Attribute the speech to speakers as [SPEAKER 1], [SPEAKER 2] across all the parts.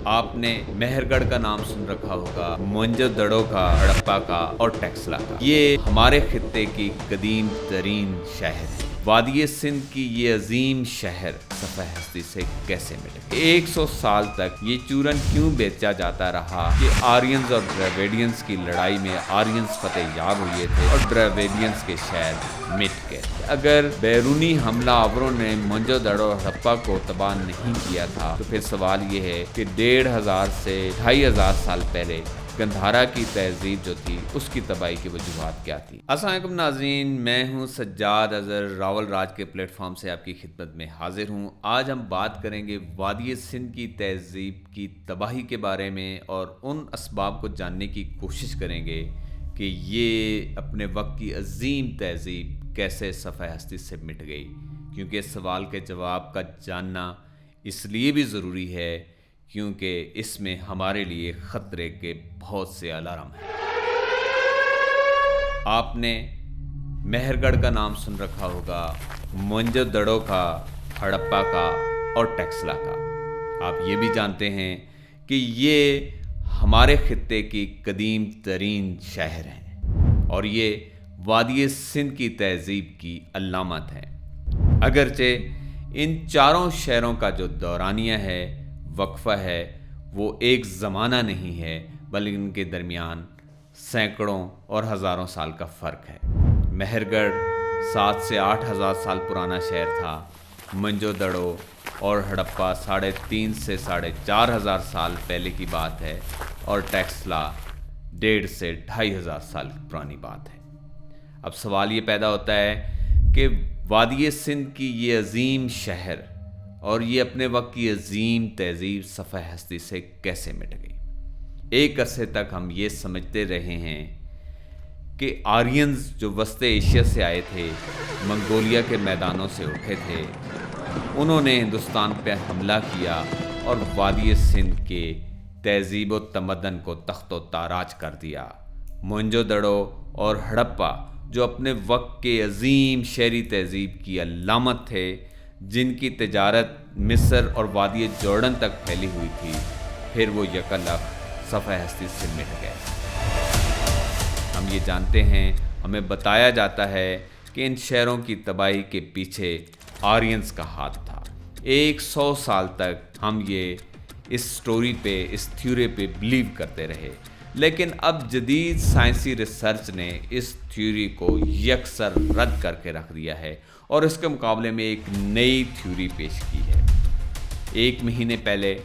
[SPEAKER 1] آپ نے مہر گڑھ کا نام سن رکھا ہوگا، موئنجو دڑو کا، ہڑپا کا اور ٹیکسلا کا۔ یہ ہمارے خطے کی قدیم ترین شہر ہے۔ وادی سندھ کی یہ عظیم شہر صفحہ ہستی سے کیسے مٹے؟ 100 سال تک یہ چورن کیوں بیچا جاتا رہا کہ آرینز اور ڈراویڈینز کی لڑائی میں آرینز فتح یاب ہوئے تھے اور ڈراویڈینز کے شہر مٹ گئے۔ اگر بیرونی حملہ آوروں نے موئنجو دڑو اور ہڑپا کو تباہ نہیں کیا تھا تو پھر سوال یہ ہے کہ 1500 سے 2500 سال پہلے گندھارا کی تہذیب جو تھی اس کی تباہی کی وجوہات کیا تھی؟ السلام علیکم ناظرین، میں ہوں سجاد اظہر، راول راج کے پلیٹ فارم سے آپ کی خدمت میں حاضر ہوں۔ آج ہم بات کریں گے وادی سندھ کی تہذیب کی تباہی کے بارے میں اور ان اسباب کو جاننے کی کوشش کریں گے کہ یہ اپنے وقت کی عظیم تہذیب کیسے صفحہ ہستی سے مٹ گئی، کیونکہ اس سوال کے جواب کا جاننا اس لیے بھی ضروری ہے کیونکہ اس میں ہمارے لیے خطرے کے بہت سے الارم ہیں۔ آپ نے مہر گڑھ کا نام سن رکھا ہوگا، موئنجو دڑو کا، ہڑپا کا اور ٹیکسلا کا۔ آپ یہ بھی جانتے ہیں کہ یہ ہمارے خطے کی قدیم ترین شہر ہیں اور یہ وادی سندھ کی تہذیب کی علامت ہے۔ اگرچہ ان چاروں شہروں کا جو دورانیہ ہے، وقفہ ہے، وہ ایک زمانہ نہیں ہے بلکہ ان کے درمیان سینکڑوں اور ہزاروں سال کا فرق ہے۔ مہر گڑھ 7 سے 8000 سال پرانا شہر تھا، موئنجو دڑو اور ہڑپا 3.5 سے 4500 سال پہلے کی بات ہے اور ٹیکسلا 1.5 سے 2500 سال پرانی بات ہے۔ اب سوال یہ پیدا ہوتا ہے کہ وادی سندھ کی یہ عظیم شہر اور یہ اپنے وقت کی عظیم تہذیب صفحہ ہستی سے کیسے مٹ گئی؟ ایک عرصے تک ہم یہ سمجھتے رہے ہیں کہ آرینز جو وسط ایشیا سے آئے تھے، منگولیا کے میدانوں سے اٹھے تھے، انہوں نے ہندوستان پہ حملہ کیا اور وادی سندھ کے تہذیب و تمدن کو تخت و تاراج کر دیا۔ موئنجو دڑو اور ہڑپا جو اپنے وقت کے عظیم شہری تہذیب کی علامت تھے، جن کی تجارت مصر اور وادی جورڈن تک پھیلی ہوئی تھی، پھر وہ یکلخت صفحہ ہستی سے مٹ گئے۔ ہم یہ جانتے ہیں، ہمیں بتایا جاتا ہے کہ ان شہروں کی تباہی کے پیچھے آرینز کا ہاتھ تھا۔ 100 سال تک ہم یہ اس سٹوری پہ، اس تھیوری پہ بلیو کرتے رہے، لیکن اب جدید سائنسی ریسرچ نے اس تھیوری کو یکسر رد کر کے رکھ دیا ہے اور اس کے مقابلے میں ایک نئی تھیوری پیش کی ہے۔ 1 مہینے پہلے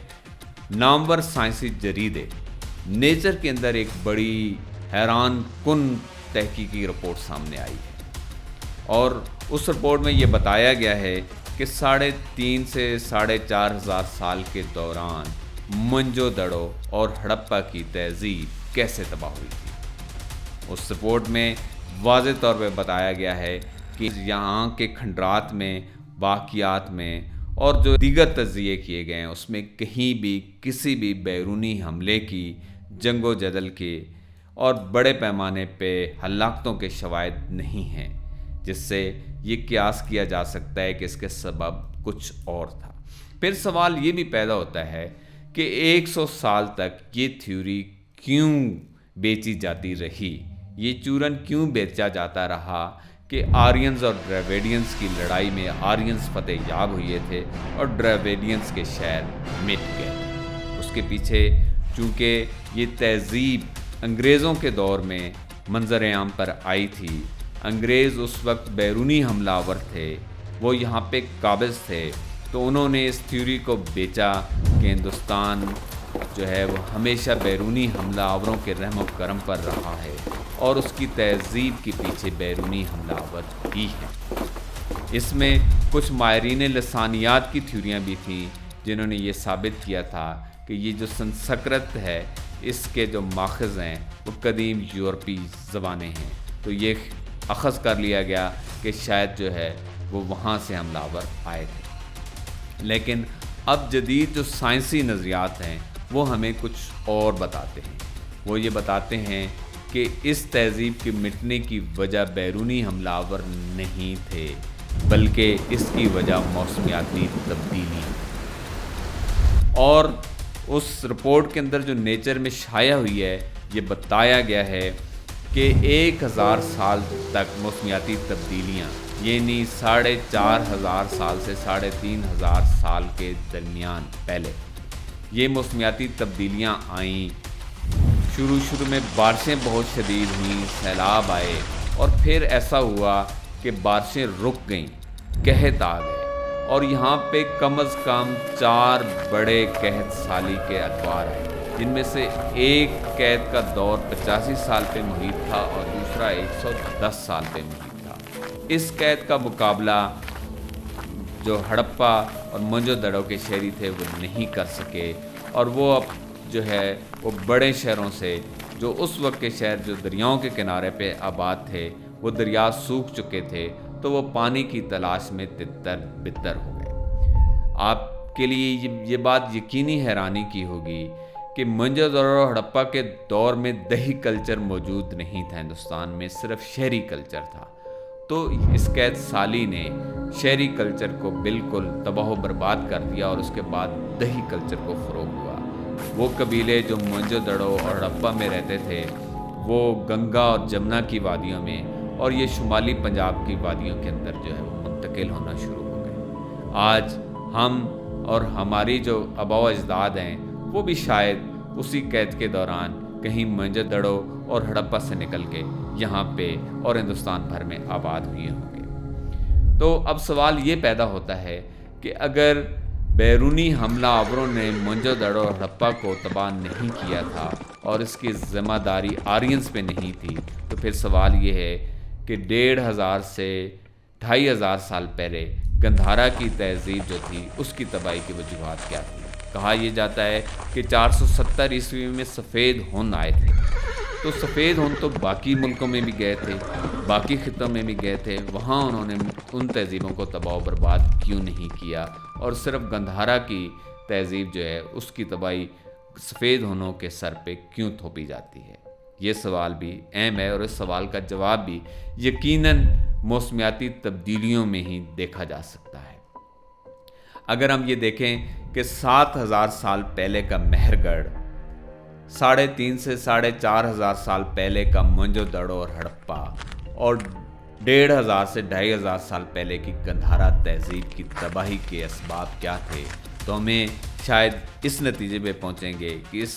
[SPEAKER 1] نامور سائنسی جریدے نیچر کے اندر ایک بڑی حیران کن تحقیقی رپورٹ سامنے آئی ہے اور اس رپورٹ میں یہ بتایا گیا ہے کہ 3.5 سے 4500 سال کے دوران موئنجو دڑو اور ہڑپا کی تہذیب کیسے تباہ ہوئی تھی۔ اس رپورٹ میں واضح طور پہ بتایا گیا ہے کہ یہاں کے کھنڈرات میں، باقیات میں اور جو دیگر تجزیے کیے گئے ہیں اس میں کہیں بھی کسی بھی بیرونی حملے کی، جنگ و جدل کے اور بڑے پیمانے پہ ہلاکتوں کے شواہد نہیں ہیں، جس سے یہ قیاس کیا جا سکتا ہے کہ اس کے سبب کچھ اور تھا۔ پھر سوال یہ بھی پیدا ہوتا ہے کہ 100 سال تک یہ تھیوری کیوں بیچی جاتی رہی، یہ چورن کیوں بیچا جاتا رہا کہ آرینز اور ڈراویڈینز کی لڑائی میں آرینز فتح یاب ہوئے تھے اور ڈراویڈینز کے شہر مٹ گئے۔ اس کے پیچھے چونکہ یہ تہذیب انگریزوں کے دور میں منظر عام پر آئی تھی، انگریز اس وقت بیرونی حملہ آور تھے، وہ یہاں پہ قابض تھے، تو انہوں نے اس تھیوری کو بیچا کہ ہندوستان جو ہے وہ ہمیشہ بیرونی حملہ آوروں کے رحم و کرم پر رہا ہے اور اس کی تہذیب کے پیچھے بیرونی حملہ آور ہی ہے۔ اس میں کچھ ماہرین لسانیات کی تھیوریاں بھی تھیں جنہوں نے یہ ثابت کیا تھا کہ یہ جو سنسکرت ہے، اس کے جو ماخذ ہیں وہ قدیم یورپی زبانیں ہیں، تو یہ اخذ کر لیا گیا کہ شاید جو ہے وہ وہاں سے حملہ آور آئے تھے۔ لیکن اب جدید جو سائنسی نظریات ہیں وہ ہمیں کچھ اور بتاتے ہیں۔ وہ یہ بتاتے ہیں کہ اس تہذیب کے مٹنے کی وجہ بیرونی حملہ آور نہیں تھے، بلکہ اس کی وجہ موسمیاتی تبدیلی اور उस रिपोर्ट के अंदर जो नेचर में शाया हुई है, ये बताया गया है कि 1000 साल तक मौसमियाती तब्दीलियाँ, यानी 4500 साल से 3500 साल के दरमियान पहले ये मौसमियाती तब्दीलियाँ आईं। शुरू में बारिशें बहुत शदीद हुईं, सैलाब आए, और फिर ऐसा हुआ कि बारिशें रुक गईं, कहत आ गए, और यहाँ पे कम अज़ कम 4 बड़े कहत साली के अतवार आए, जिनमें से एक कहत का दौर 85 साल पे मुहित था और दूसरा 110 साल पे मुहित था। इस कहत का मुकाबला जो हड़प्पा और मोहनजोदड़ो के शहरी थे वो नहीं कर सके, और वो अब जो है वो बड़े शहरों से, जो उस वक्त के शहर जो दरियाओं के किनारे पे आबाद थे, वो दरिया सूख चुके थे, तो वो पानी की तलाश में तितर बितर हो गए। आपके लिए ये बात यकीनी हैरानी की होगी कि मोहनजोदड़ो और हड़प्पा के दौर में दही कल्चर मौजूद नहीं था हिंदुस्तान में, सिर्फ शहरी कल्चर था। तो इस कैद साली ने शहरी कल्चर को बिल्कुल तबाह बर्बाद कर दिया और उसके बाद दही कल्चर को फ़रोग़ हुआ। वो कबीले जो मोहनजोदड़ो और हड़प्पा में रहते थे, वो गंगा और जमुना की वादियों में और ये शुमाली पंजाब की वादियों के अंदर जो है वो मुंतकिल होना शुरू हो गए। आज हम और हमारी जो आबाओ अजदाद हैं, वो भी शायद उसी कैद के दौरान कहीं मोहनजोदड़ो और हड़प्पा से निकल के यहाँ पे और हिंदुस्तान भर में आबाद हुए होंगे। तो अब सवाल ये पैदा होता है कि अगर बैरूनी हमला आवरों ने मोहनजोदड़ो और हड़प्पा को तबाह नहीं किया था और इसकी ज़िम्मेदारी आर्यंस पे नहीं थी, तो फिर सवाल ये है कि 1500 से 2500 साल पहले गंधारा की तहज़ीब जो थी उसकी तबाही की वजूहात क्या थी। कहा यह जाता है कि 470 ईस्वी में सफ़ेद हुन आए थे। तो सफ़ेद हुन तो बाकी मुल्कों में भी गए थे, बाकी खितों में भी गए थे, वहाँ उन्होंने उन तहज़ीबों को तबाह बर्बाद क्यों नहीं किया और सिर्फ गंधारा की तहज़ीब जो है उसकी तबाही सफ़ेद हुनों के सर पे क्यों थोपी जाती है। ये सवाल भी अहम है और इस सवाल का जवाब भी यकीनन मौसमियाती तब्दीलियों में ही देखा जा सकता है। अगर हम ये देखें कि 7000 साल पहले का मेहरगढ़, 3.5 से 4.5 साल पहले का मोहनजोदड़ो और हड़प्पा और 1500 से 2500 साल पहले की गंधारा तहज़ीब की तबाही के असबाब क्या थे, तो हमें शायद इस नतीजे पे पहुँचेंगे कि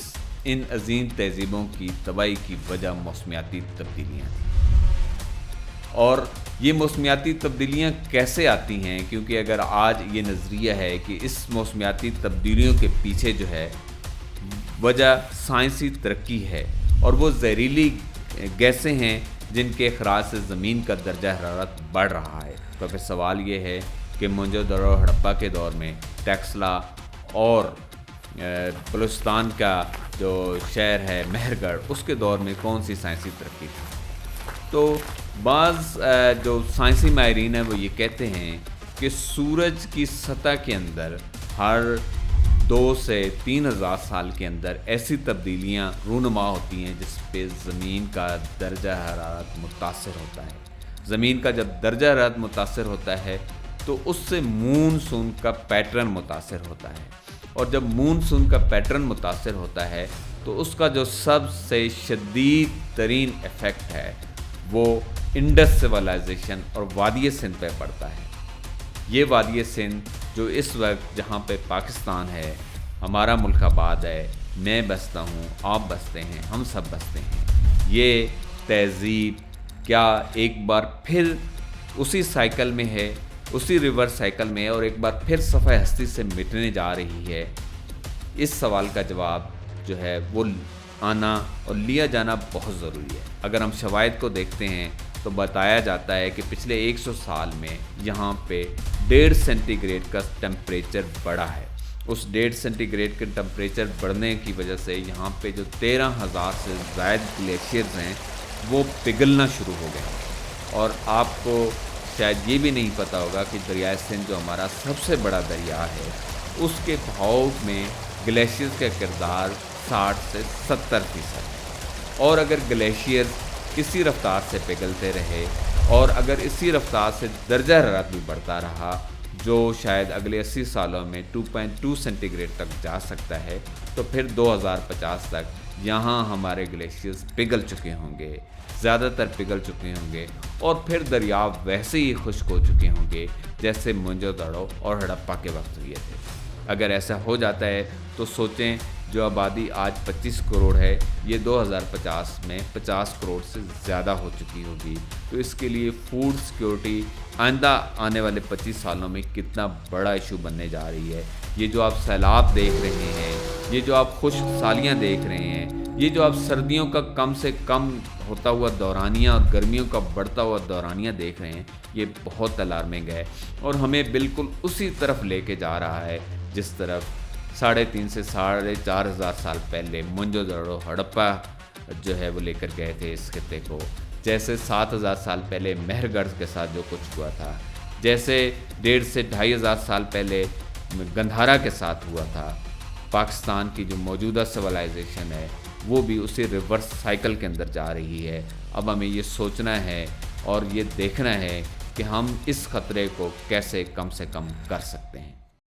[SPEAKER 1] इन अजीम तहज़ीबों की तबाही की वजह मौसमियाती तब्दीलियाँ थी। और ये मौसमियाती तब्दीलियाँ कैसे आती हैं, क्योंकि अगर आज ये नज़रिया है कि इस मौसमियाती तब्दीलियों के पीछे जो है वजह साइंसी तरक्की है और वो जहरीली गैसें हैं जिनके अखराज से ज़मीन का दर्जा हरारत बढ़ रहा है, तो फिर सवाल ये है कि मोहनजोदड़ो हड़प्पा के दौर में टेक्सला और बलूचिस्तान का जो शहर है मेहरगढ़, उसके दौर में कौन सी साइंसी तरक्की थी। तो बाज़ जो साइंसी माहिरीन हैं वो ये कहते हैं कि सूरज की सतह के अंदर हर 2 से 3000 साल के अंदर ऐसी तब्दीलियाँ रूनुमा होती हैं जिस पे ज़मीन का दर्जा हरारत मुतासर होता है। ज़मीन का जब दर्जा हरारत मुतासर होता है तो उससे मूनसून का पैटर्न मुतासर होता है, और जब मूनसून का पैटर्न मुतासर होता है तो उसका जो सबसे शदीद तरीन इफ़ेक्ट है वो इंडस सिविलाइजेशन और वादी सिंध पे पड़ता है। ये वादी सिंध जो इस वक्त जहाँ पे पाकिस्तान है, हमारा मुल्क आबाद है, मैं बसता हूँ, आप बसते हैं, हम सब बसते हैं, ये तहज़ीब क्या एक बार फिर उसी साइकिल में है, उसी रिवर्स साइकिल में है और एक बार फिर सफ़े हस्ती से मिटने जा रही है। इस सवाल का जवाब जो है वो आना और लिया जाना बहुत ज़रूरी है। अगर हम शवाहिद को देखते हैं तो बताया जाता है कि पिछले 100 साल में यहाँ पे 1.5 सेंटीग्रेड का टेम्परेचर बढ़ा है। उस 1.5 सेंटीग्रेड के टेम्परेचर बढ़ने की वजह से यहाँ पे जो 13,000 से ज़ायद ग्लेशियर्स हैं वो पिघलना शुरू हो गए। और आपको शायद ये भी नहीं पता होगा कि दरियाए सिंध जो हमारा सबसे बड़ा दरिया है, उसके बहाव में ग्लेशियर्स का किरदार 60 से 70% है। और अगर ग्लेशियर इसी रफ्तार से पिघलते रहे और अगर इसी रफ्तार से दर्जा हरारत भी बढ़ता रहा, जो शायद अगले 80 सालों में 2.2 सेंटीग्रेड तक जा सकता है, तो फिर 2050 तक यहाँ हमारे ग्लेशियर्स पिघल चुके होंगे, ज़्यादातर पिघल चुके होंगे और फिर दरिया वैसे ही खुश्क हो चुके होंगे जैसे मोहनजोदड़ो और हड़प्पा के वक्त हुए थे। अगर ऐसा हो जाता है तो सोचें, जो आबादी आज 25 करोड़ है, ये 2050 में 50 करोड़ से ज़्यादा हो चुकी होगी। तो इसके लिए फूड सिक्योरिटी आइंदा आने वाले 25 सालों में कितना बड़ा इशू बनने जा रही है। ये जो आप सैलाब देख रहे हैं, ये जो आप खुश्क सालियाँ देख रहे हैं, ये जो आप सर्दियों का कम से कम होता हुआ दौरानिया और गर्मियों का बढ़ता हुआ दौरानिया देख रहे हैं, ये बहुत अलार्मिंग है और हमें बिल्कुल उसी तरफ लेके जा रहा है जिस तरफ 3.5 से 4,500 साल पहले मोहनजोदड़ो हड़प्पा जो है वो लेकर गए थे इस खित्ते को, जैसे 7,000 साल पहले मेहरगढ़ के साथ जो कुछ हुआ था, जैसे 1.5 से 2,500 साल पहले गंधारा के साथ हुआ था। पाकिस्तान की जो मौजूदा सिविलाइजेशन है वो भी उसी रिवर्स साइकिल के अंदर जा रही है। अब हमें ये सोचना है और ये देखना है कि हम इस खतरे को कैसे कम से कम कर सकते हैं।